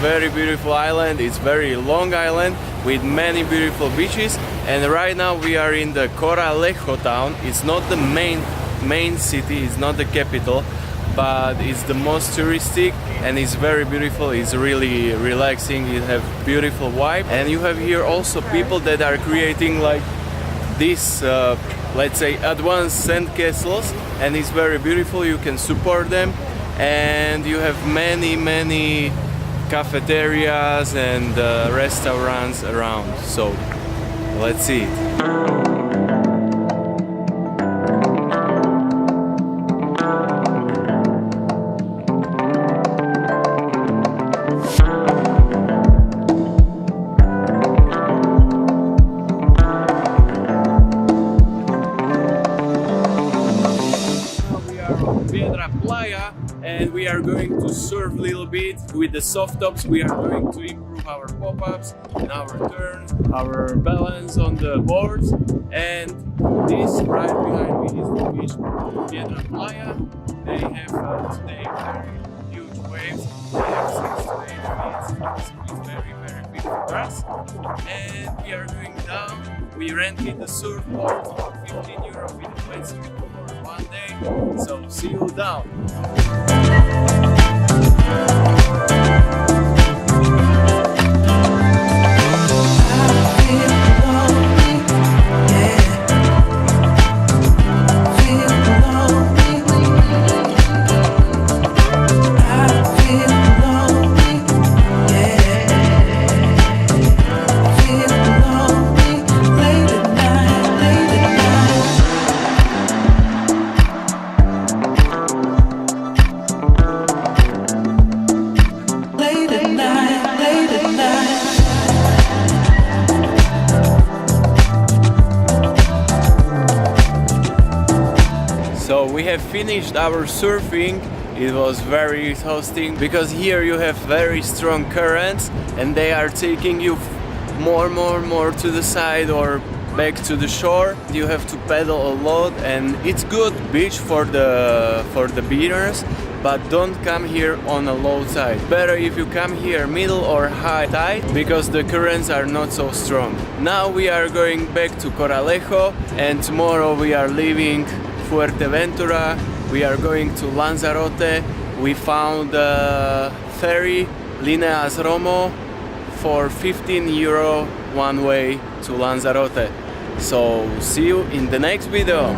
very beautiful island. It's very long island with many beautiful beaches, and right now we are in the Coralejo town. It's not the main city, it's not the capital, but it's the most touristic and it's very beautiful. It's really relaxing. You have beautiful vibe, and you have here also people that are creating like this let's say advanced sand castles, and it's very beautiful. You can support them, and you have many cafeterias and restaurants around, so let's see it. And we are going to surf a little bit with the soft tops. We are going to improve our pop-ups and our turns, our balance on the boards. And this right behind me is the beach, Piedra Playa. They have today very huge waves. They have 6 to 8 feet. It's very big for us. And we are going down. We rented the surfboard for €15 with the wetsuit for 1 day. So see you down. So we have finished our surfing. It was very exhausting because here you have very strong currents and they are taking you more to the side or back to the shore. You have to paddle a lot, and it's good beach for the beginners, but don't come here on a low tide. Better if you come here middle or high tide, because the currents are not so strong. Now we are going back to Coralejo, and tomorrow we are leaving Fuerteventura. We are going to Lanzarote. We found a ferry, Lineas Romo, for €15 one way to Lanzarote. So see you in the next video.